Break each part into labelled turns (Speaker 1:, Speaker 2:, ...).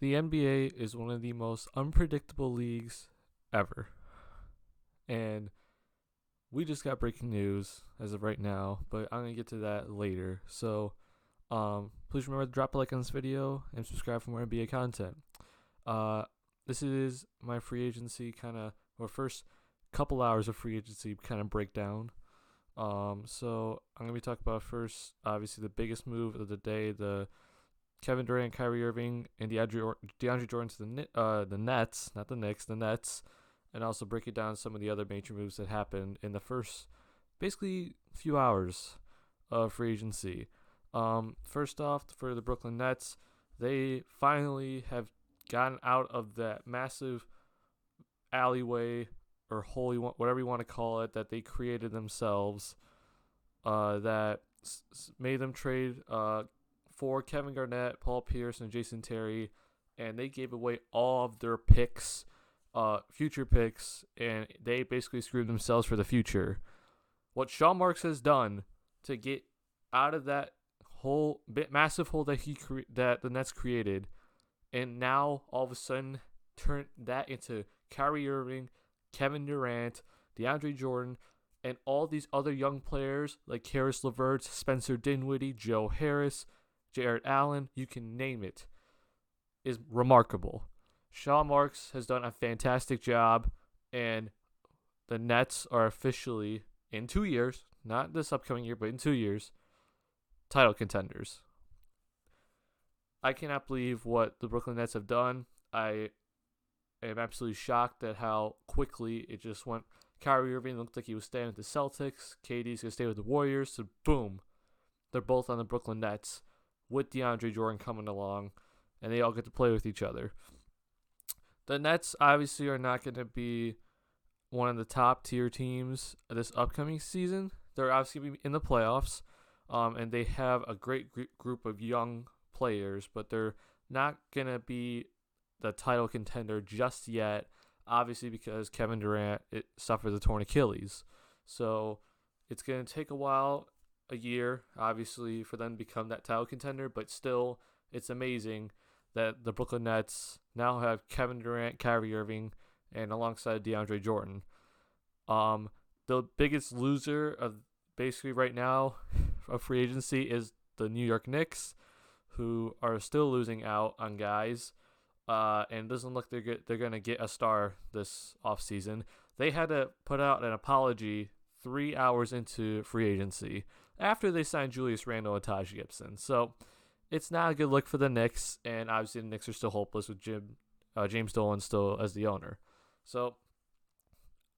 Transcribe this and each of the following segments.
Speaker 1: The NBA is one of the most unpredictable leagues ever. And we just got breaking news as of right now, but I'm going to get to that later. So, please remember to drop a like on this video and subscribe for more NBA content. This is my free agency or first couple hours of free agency kind of breakdown. So I'm going to be talking about first, obviously, the biggest move of the day, the Kevin Durant, Kyrie Irving, and DeAndre Jordan to the Nets, not the Knicks, the Nets, and also breaking down some of the other major moves that happened in the first, basically, few hours of free agency. First off, for the Brooklyn Nets, they finally have gotten out of that massive alleyway or hole, whatever you want to call it, that they created themselves, that made them trade for Kevin Garnett, Paul Pierce, and Jason Terry, and they gave away all of their picks, future picks, and they basically screwed themselves for the future. What Sean Marks has done to get out of that massive hole that that the Nets created, and now all of a sudden turn that into Kyrie Irving, Kevin Durant, DeAndre Jordan, and all these other young players like Karis LeVert, Spencer Dinwiddie, Joe Harris, Jarrett Allen, you can name it, is remarkable. Sean Marks has done a fantastic job, and the Nets are officially, in 2 years, not this upcoming year, but in 2 years, title contenders. I cannot believe what the Brooklyn Nets have done. I am absolutely shocked at how quickly it just went. Kyrie Irving looked like he was staying with the Celtics. KD's going to stay with the Warriors. So, boom, they're both on the Brooklyn Nets with DeAndre Jordan coming along, and they all get to play with each other. The Nets obviously are not going to be one of the top tier teams this upcoming season. They're obviously going to be in the playoffs, and they have a great group of young players, but they're not going to be the title contender just yet, obviously because Kevin Durant suffered the torn Achilles. So it's going to take a while, a year, obviously, for them to become that title contender, but still, it's amazing that the Brooklyn Nets now have Kevin Durant, Kyrie Irving, and alongside DeAndre Jordan. The biggest loser of basically right now of free agency is the New York Knicks, who are still losing out on guys, and it doesn't look they're going to get a star this offseason. They had to put out an apology 3 hours into free agency after they signed Julius Randle and Taj Gibson. So it's not a good look for the Knicks, and obviously the Knicks are still hopeless with James Dolan still as the owner. So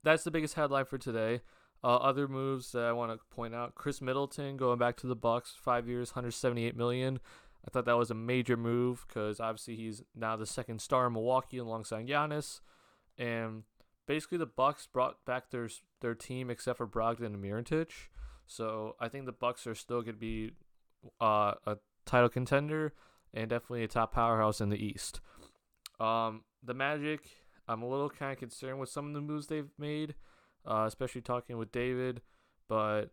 Speaker 1: that's the biggest headline for today. Other moves that I want to point out: Chris Middleton going back to the Bucks, 5 years, $178 million. I thought that was a major move because obviously he's now the second star in Milwaukee alongside Giannis, and basically the Bucks brought back their team except for Brogdon and Mirotic. So I think the Bucks are still going to be a title contender and definitely a top powerhouse in the East. The Magic, I'm a little kind of concerned with some of the moves they've made, especially talking with David. But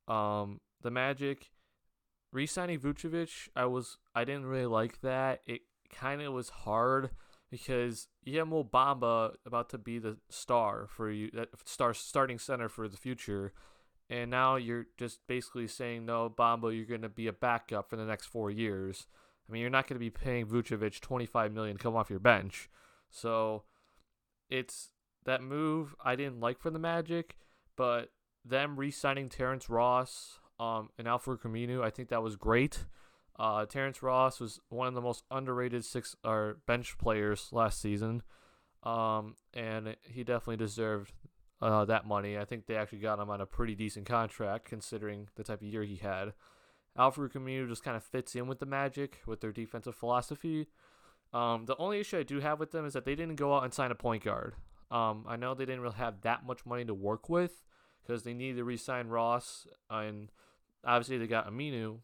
Speaker 1: the Magic re-signing Vucevic, I didn't really like that. It kind of was hard because you have Mo Bamba about to be the star for you, that starting center for the future, and now you're just basically saying, no, Bamba, you're going to be a backup for the next 4 years. I mean, you're not going to be paying Vucevic $25 million to come off your bench. So it's that move I didn't like for the Magic, but them re-signing Terrence Ross and Al-Farouq Aminu, I think that was great. Terrence Ross was one of the most underrated bench players last season, and he definitely deserved that money. I think they actually got him on a pretty decent contract considering the type of year he had. Al-Farouq Aminu just kind of fits in with the Magic with their defensive philosophy. The only issue I do have with them is that they didn't go out and sign a point guard. I know they didn't really have that much money to work with because they needed to re-sign Ross, and obviously they got Aminu,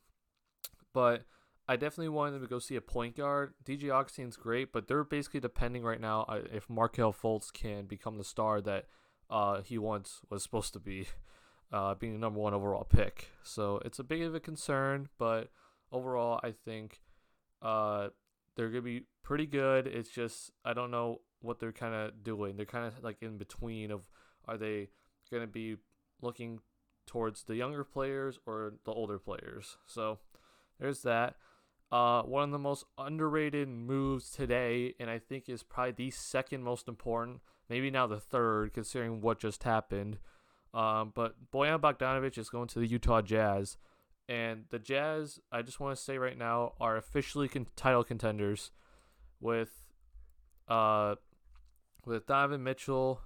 Speaker 1: but I definitely wanted them to go see a point guard. DJ Augustine's great, but they're basically depending right now if Markelle Fultz can become the star that he once was supposed to be, being the number one overall pick. So it's a bit of a concern, but overall I think they're going to be pretty good. It's just I don't know what they're kind of doing. They're kind of like in between of are they going to be looking towards the younger players or the older players. So there's that. One of the most underrated moves today, and I think is probably the second most important, maybe now the third, considering what just happened. But Bojan Bogdanovic is going to the Utah Jazz. And the Jazz, I just want to say right now, are officially title contenders with Donovan Mitchell,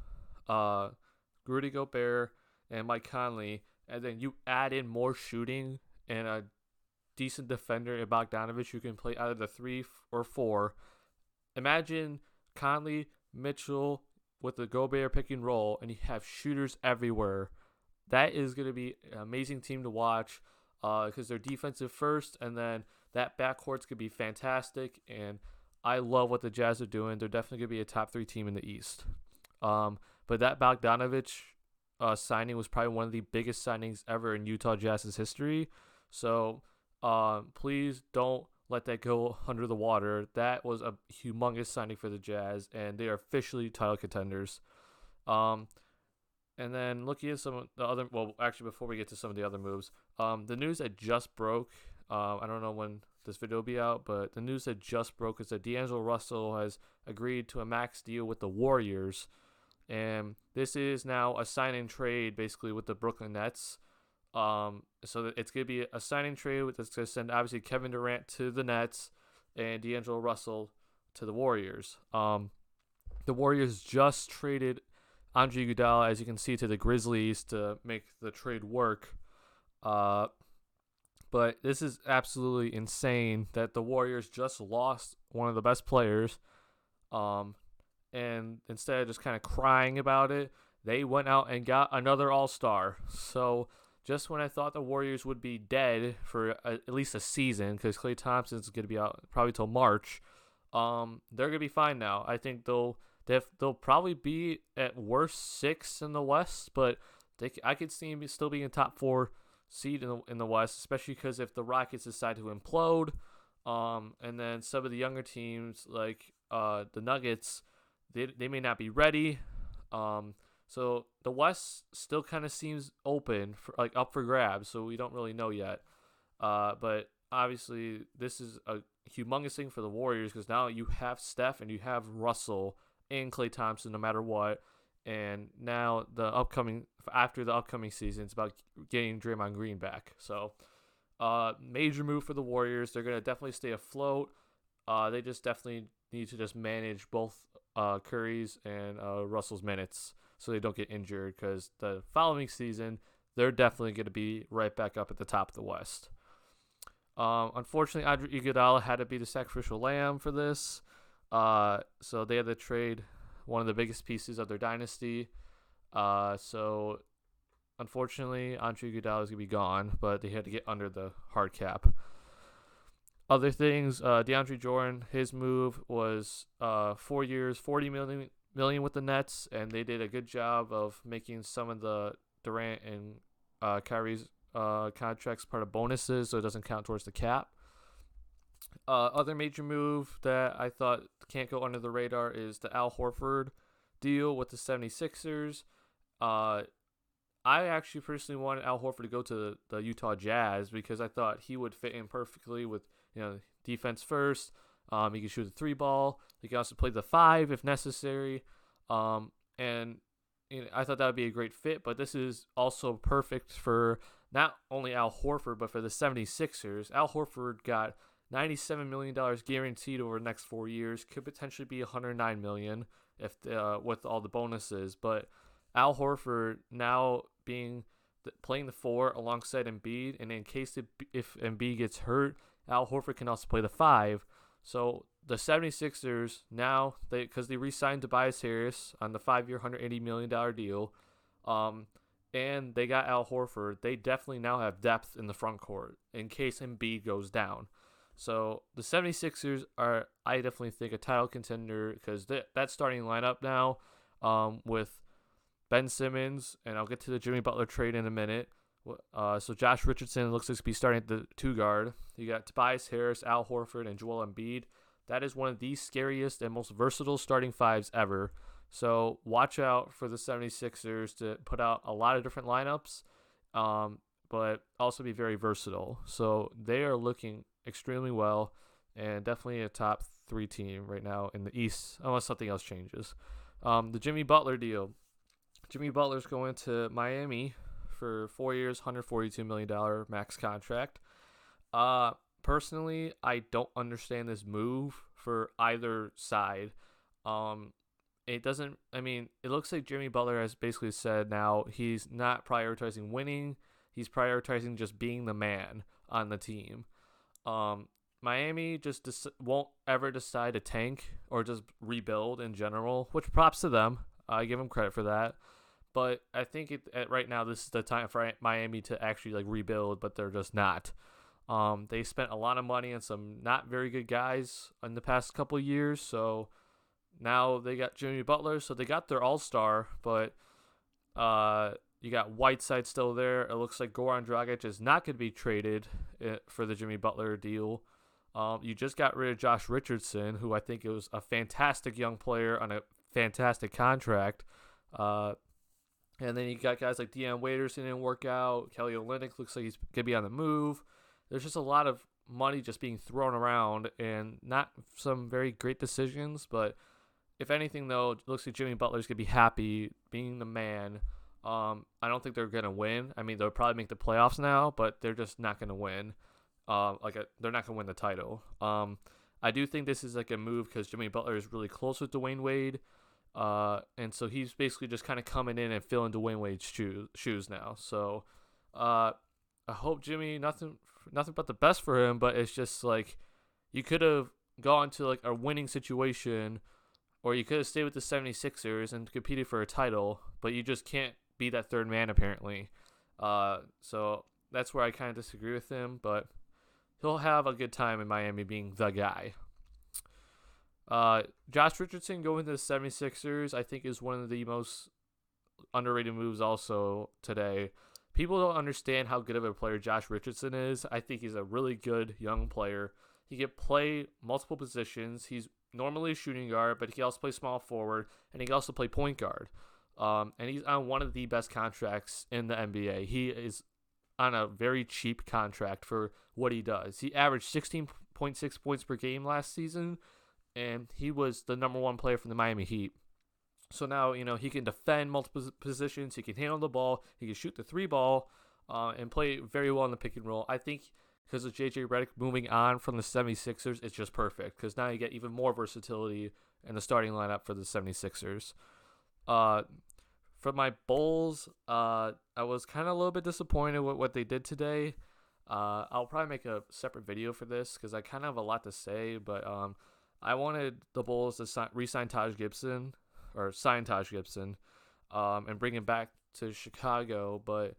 Speaker 1: Rudy Gobert, and Mike Conley. And then you add in more shooting and a decent defender in Bogdanovic who can play either the 3 or 4. Imagine Conley, Mitchell with the Gobert pick and roll, and you have shooters everywhere. That is going to be an amazing team to watch because they're defensive first, and then that backcourt's going to be fantastic, and I love what the Jazz are doing. They're definitely going to be a top 3 team in the East. But that Bogdanovic signing was probably one of the biggest signings ever in Utah Jazz's history. So please don't let that go under the water. That was a humongous signing for the Jazz, and they are officially title contenders. And then looking at some of the other, well, actually, before we get to some of the other moves, the news that just broke, I don't know when this video will be out, but the news that just broke is that D'Angelo Russell has agreed to a max deal with the Warriors. And this is now a sign and trade basically with the Brooklyn Nets. So it's going to be a signing trade that's going to send obviously Kevin Durant to the Nets and D'Angelo Russell to the Warriors. The Warriors just traded Andre Iguodala, as you can see, to the Grizzlies to make the trade work. But this is absolutely insane that the Warriors just lost one of the best players. And instead of just kind of crying about it, they went out and got another All-Star. So just when I thought the Warriors would be dead for at least a season, because Klay Thompson's going to be out probably till March, they're going to be fine now. I think they'll probably be at worst 6 in the West, but I could see them still being a top 4 seed in the West, especially because if the Rockets decide to implode, and then some of the younger teams like the Nuggets, they may not be ready. So the West still kind of seems open, up for grabs, so we don't really know yet. But obviously this is a humongous thing for the Warriors because now you have Steph and you have Russell and Klay Thompson no matter what. And now after the upcoming season, it's about getting Draymond Green back. So major move for the Warriors. They're going to definitely stay afloat. They just definitely need to just manage both Curry's and Russell's minutes so they don't get injured, because the following season, they're definitely going to be right back up at the top of the West. Unfortunately, Andre Iguodala had to be the sacrificial lamb for this. So they had to trade one of the biggest pieces of their dynasty. So unfortunately, Andre Iguodala is going to be gone, but they had to get under the hard cap. Other things, DeAndre Jordan, his move was 4 years, $40 million with the Nets, and they did a good job of making some of the Durant and Kyrie's contracts part of bonuses, so it doesn't count towards the cap. Other major move that I thought can't go under the radar is the Al Horford deal with the 76ers. I actually personally wanted Al Horford to go to the Utah Jazz because I thought he would fit in perfectly with, defense first. He can shoot the 3 ball. He can also play the 5 if necessary. And I thought that would be a great fit, but this is also perfect for not only Al Horford, but for the 76ers. Al Horford got $97 million guaranteed over the next 4 years. Could potentially be $109 million if with all the bonuses. But Al Horford now playing the 4 alongside Embiid, and in case if Embiid gets hurt, Al Horford can also play the 5. So the 76ers now, because they re-signed Tobias Harris on the 5-year, $180 million deal, and they got Al Horford, they definitely now have depth in the front court in case Embiid goes down. So the 76ers are, I definitely think, a title contender because that starting lineup now with Ben Simmons, and I'll get to the Jimmy Butler trade in a minute. So Josh Richardson looks like to be starting at the 2 guard. You got Tobias Harris, Al Horford, and Joel Embiid. that is one of the scariest and most versatile starting fives ever. So watch out for the 76ers to put out a lot of different lineups, but also be very versatile. So they are looking extremely well and definitely a top 3 team right now in the East, unless something else changes. The Jimmy Butler deal. Jimmy Butler's going to Miami for 4 years, $142 million max contract. Personally, I don't understand this move for either side. It doesn't, I mean, it looks like Jimmy Butler has basically said now he's not prioritizing winning. He's prioritizing just being the man on the team. Miami just won't ever decide to tank or just rebuild in general, which props to them. I give them credit for that. But I think right now this is the time for Miami to actually like rebuild, but they're just not. They spent a lot of money on some not very good guys in the past couple of years, so now they got Jimmy Butler, so they got their all-star, but you got Whiteside still there. It looks like Goran Dragic is not going to be traded for the Jimmy Butler deal. You just got rid of Josh Richardson, who I think was a fantastic young player on a fantastic contract. And then you got guys like Deion Waiters who didn't work out. Kelly Olynyk looks like he's going to be on the move. There's just a lot of money just being thrown around and not some very great decisions. But if anything, though, it looks like Jimmy Butler's going to be happy being the man. I don't think they're going to win. I mean, they'll probably make the playoffs now, but they're just not going to win. They're not going to win the title. I do think this is like a move because Jimmy Butler is really close with Dwayne Wade. And so he's basically just kind of coming in and filling Dwayne Wade's shoes now. So I hope Jimmy, nothing but the best for him, but it's just like you could have gone to like a winning situation, or you could have stayed with the 76ers and competed for a title, but you just can't be that third man apparently. So that's where I kind of disagree with him, but he'll have a good time in Miami being the guy. Josh Richardson going to the 76ers, I think, is one of the most underrated moves also today. People don't understand how good of a player Josh Richardson is. I think he's a really good young player. He can play multiple positions. He's normally a shooting guard, but he can also play small forward, and he can also play point guard. And he's on one of the best contracts in the NBA. He is on a very cheap contract for what he does. He averaged 16.6 points per game last season, and he was the number one player from the Miami Heat. So now, he can defend multiple positions. He can handle the ball. He can shoot the 3 ball and play very well in the pick and roll. I think because of J.J. Redick moving on from the 76ers, it's just perfect because now you get even more versatility in the starting lineup for the 76ers. For my Bulls, I was kind of a little bit disappointed with what they did today. I'll probably make a separate video for this because I kind of have a lot to say, but I wanted the Bulls to sign Taj Gibson, and bring him back to Chicago, but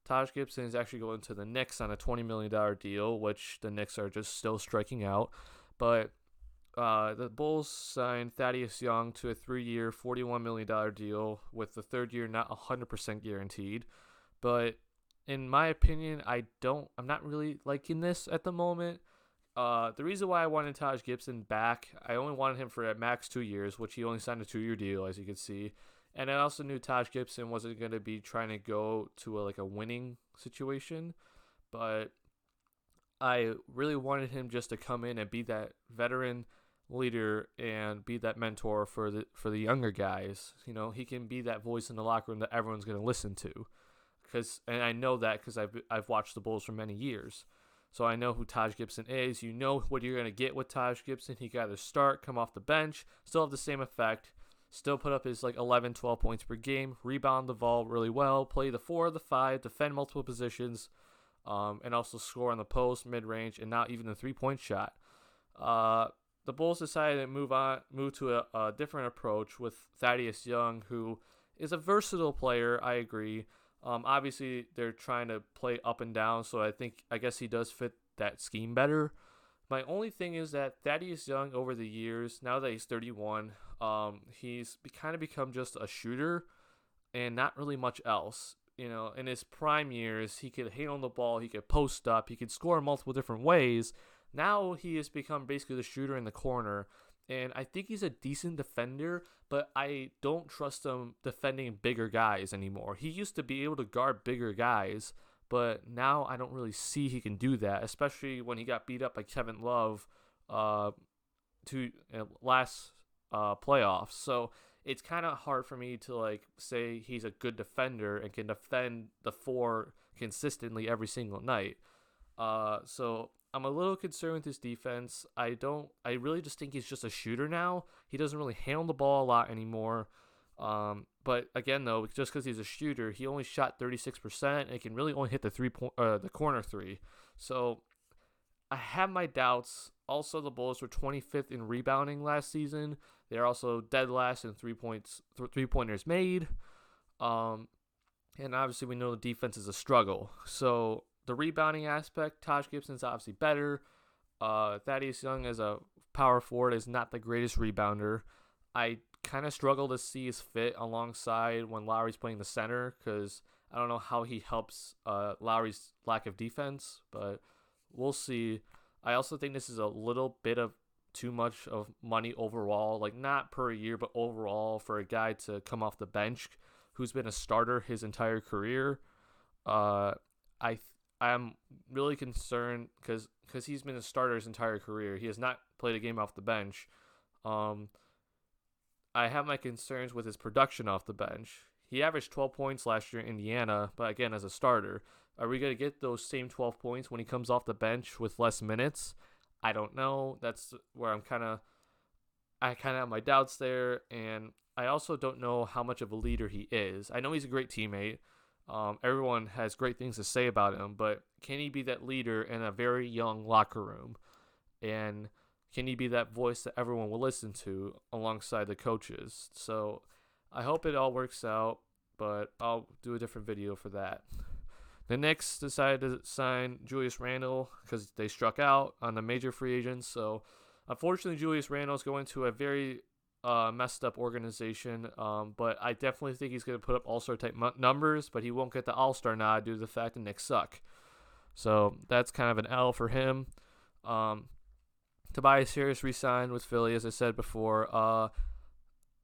Speaker 1: Taj Gibson is actually going to the Knicks on a $20 million deal, which the Knicks are just still striking out. But the Bulls signed Thaddeus Young to a 3-year, $41 million deal, with the third year not 100% guaranteed. But in my opinion, I'm not really liking this at the moment. The reason why I wanted Taj Gibson back, I only wanted him for at max 2 years, which he only signed a 2-year deal, as you can see. And I also knew Taj Gibson wasn't going to be trying to go to a winning situation. But I really wanted him just to come in and be that veteran leader and be that mentor for the younger guys. He can be that voice in the locker room that everyone's going to listen to. And I know that because I've watched the Bulls for many years. So I know who Taj Gibson is. You know what you're going to get with Taj Gibson. He can either start, come off the bench, still have the same effect, still put up his 11, 12 points per game, rebound the ball really well, play the 4 or the 5, defend multiple positions, and also score on the post, mid-range, and not even the 3-point shot. The Bulls decided to move to a different approach with Thaddeus Young, who is a versatile player, I agree. Obviously, they're trying to play up and down, so I guess he does fit that scheme better. My only thing is that Thaddeus Young, over the years, now that he's 31, he's kind of become just a shooter and not really much else. In his prime years, he could handle the ball, he could post up, he could score in multiple different ways, Now he has become basically the shooter in the corner, and I think he's a decent defender, but I don't trust him defending bigger guys anymore. He used to be able to guard bigger guys, but now I don't really see he can do that, especially when he got beat up by Kevin Love to last playoffs. So it's kind of hard for me to like say he's a good defender and can defend the four consistently every single night. So I'm a little concerned with his defense. I really just think he's just a shooter now. He doesn't really handle the ball a lot anymore. But again, though, just because he's a shooter, he only shot 36% and can really only hit the corner three. So I have my doubts. Also, the Bulls were 25th in rebounding last season. They're also dead last in 3-pointers made. And obviously, we know the defense is a struggle. So the rebounding aspect, Taj Gibson's obviously better. Thaddeus Young as a power forward is not the greatest rebounder. I kind of struggle to see his fit alongside when Lowry's playing the center because I don't know how he helps Lowry's lack of defense, but we'll see. I also think this is a little bit of too much of money overall, like not per year, but overall for a guy to come off the bench who's been a starter his entire career. I'm really concerned because he's been a starter his entire career. He has not played a game off the bench. I have my concerns with his production off the bench. He averaged 12 points last year in Indiana, but again, as a starter. Are we going to get those same 12 points when he comes off the bench with less minutes? I don't know. That's where I kind of have my doubts there, and I also don't know how much of a leader he is. I know he's a great teammate. Everyone has great things to say about him, but can he be that leader in a very young locker room? And can he be that voice that everyone will listen to alongside the coaches? So I hope it all works out, but I'll do a different video for that. The Knicks decided to sign Julius Randle because they struck out on the major free agents. So unfortunately, Julius Randle is going to a very messed up organization, but I definitely think he's going to put up all-star type numbers, but he won't get the all-star nod due to the fact the Knicks suck. So that's kind of an L for him. Tobias Harris re-signed with Philly, as I said before.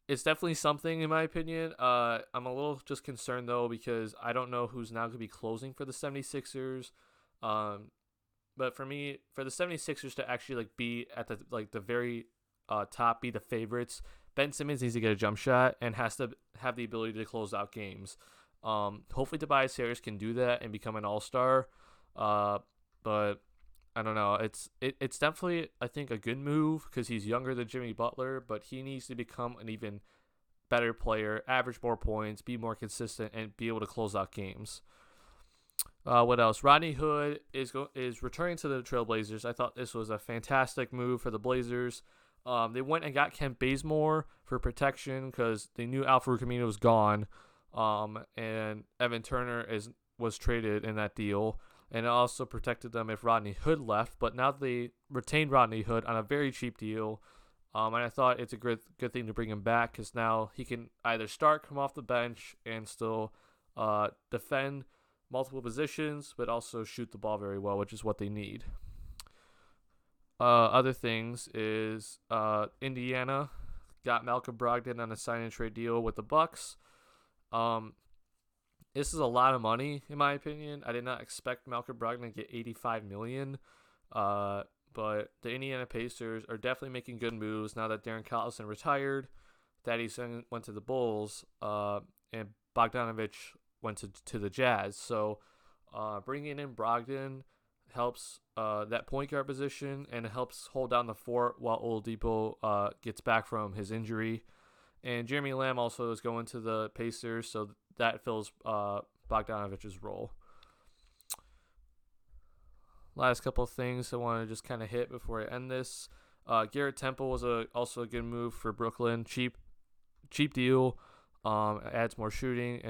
Speaker 1: It's definitely something, in my opinion. I'm a little just concerned, though, because I don't know who's now going to be closing for the 76ers. But for me, for the 76ers to actually be at the very top, be the favorites, Ben Simmons needs to get a jump shot and has to have the ability to close out games. Hopefully Tobias Harris can do that and become an all-star. But I don't know. It's definitely, I think, a good move because he's younger than Jimmy Butler, but he needs to become an even better player, average more points, be more consistent, and be able to close out games. What else? Rodney Hood is returning to the Trailblazers. I thought this was a fantastic move for the Blazers. They went and got Kent Bazemore for protection because they knew Al-Farouq Aminu was gone, and Evan Turner was traded in that deal. And it also protected them if Rodney Hood left. But now they retained Rodney Hood on a very cheap deal. And I thought it's a good thing to bring him back because now he can either start, come off the bench, and still defend multiple positions, but also shoot the ball very well, which is what they need. Other things is Indiana got Malcolm Brogdon on a sign and trade deal with the Bucks. This is a lot of money, in my opinion. I did not expect Malcolm Brogdon to get $85 million. But the Indiana Pacers are definitely making good moves now that Darren Collison retired. Thaddeus Young went to the Bulls, and Bogdanovich went to the Jazz. So bringing in Brogdon helps that point guard position, and it helps hold down the fort while Oladipo gets back from his injury. And Jeremy Lamb also is going to the Pacers, so that fills Bogdanovich's role. Last couple of things I want to just kind of hit before I end this. Garrett Temple was also a good move for Brooklyn. Cheap deal. Adds more shooting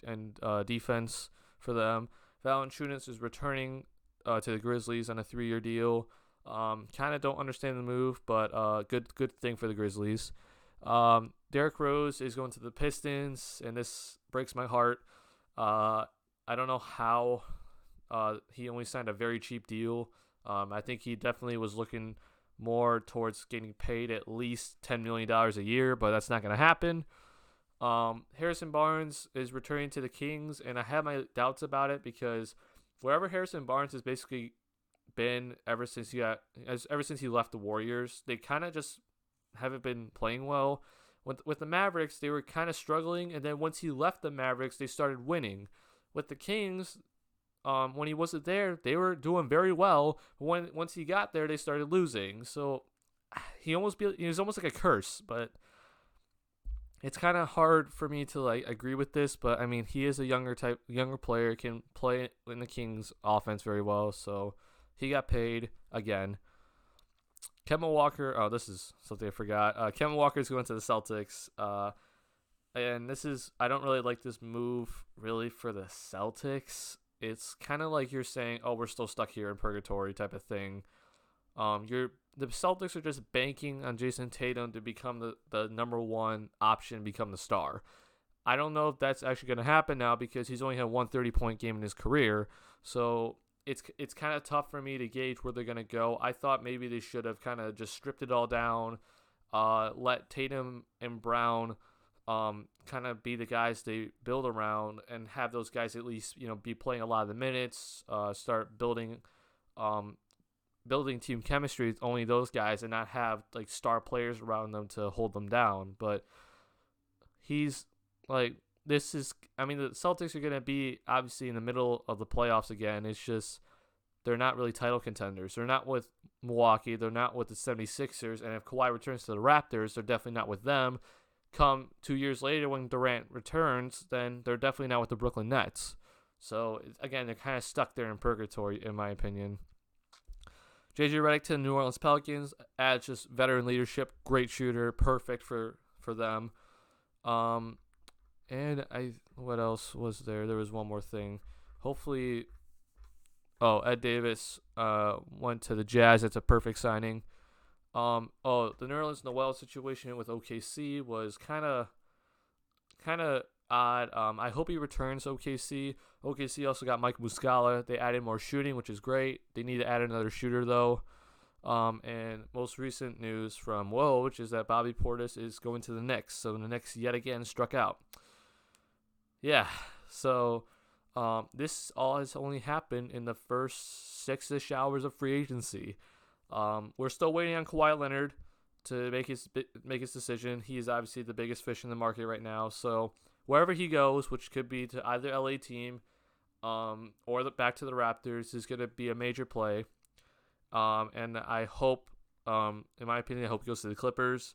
Speaker 1: and defense for them. Valanciunas is returning to the Grizzlies on a 3-year deal. Kind of don't understand the move, but good thing for the Grizzlies. Derrick Rose is going to the Pistons, and this breaks my heart. I don't know how he only signed a very cheap deal. I think he definitely was looking more towards getting paid at least $10 million a year, but that's not going to happen. Harrison Barnes is returning to the Kings, and I have my doubts about it because wherever Harrison Barnes has basically been ever since he left the Warriors, they kind of just haven't been playing well. With the Mavericks, they were kind of struggling, and then once he left the Mavericks, they started winning. With the Kings, when he wasn't there, they were doing very well. Once he got there, they started losing. So he was almost like a curse, but it's kind of hard for me to like agree with this. But I mean, he is a younger player, can play in the Kings offense very well. So he got paid again. Kemba Walker. Oh, this is something I forgot. Kemba Walker is going to the Celtics. And I don't really like this move really for the Celtics. It's kind of like you're saying, oh, we're still stuck here in purgatory type of thing. The Celtics are just banking on Jason Tatum to become the number one option, become the star. I don't know if that's actually going to happen now because he's only had one 30-point game in his career. So it's kind of tough for me to gauge where they're going to go. I thought maybe they should have kind of just stripped it all down, let Tatum and Brown kind of be the guys they build around and have those guys at least, be playing a lot of the minutes, start building team chemistry with only those guys and not have like star players around them to hold them down. But he's like, the Celtics are going to be obviously in the middle of the playoffs again. It's just they're not really title contenders. They're not with Milwaukee. They're not with the 76ers. And if Kawhi returns to the Raptors, they're definitely not with them. Come 2 years later when Durant returns, then they're definitely not with the Brooklyn Nets. So, again, they're kind of stuck there in purgatory, in my opinion. J.J. Redick to the New Orleans Pelicans adds just veteran leadership, great shooter, perfect for them. And what else was there? There was one more thing. Hopefully, Ed Davis went to the Jazz. That's a perfect signing. The Nerlens Noel situation with OKC was kind of odd. I hope he returns to OKC. OKC also got Mike Muscala. They added more shooting, which is great. They need to add another shooter though. And most recent news from Woj is that Bobby Portis is going to the Knicks. So the Knicks yet again struck out. Yeah, so this all has only happened in the first 6-ish hours of free agency. We're still waiting on Kawhi Leonard to make his decision. He is obviously the biggest fish in the market right now. So wherever he goes, which could be to either LA team or back to the Raptors, is going to be a major play. And I hope, in my opinion, I hope he goes to the Clippers.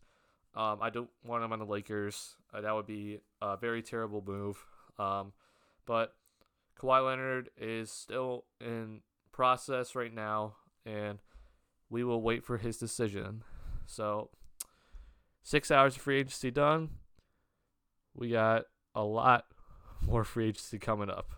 Speaker 1: I don't want him on the Lakers. That would be a very terrible move. But Kawhi Leonard is still in process right now, and we will wait for his decision. So 6 hours of free agency done. We got a lot more free agency coming up.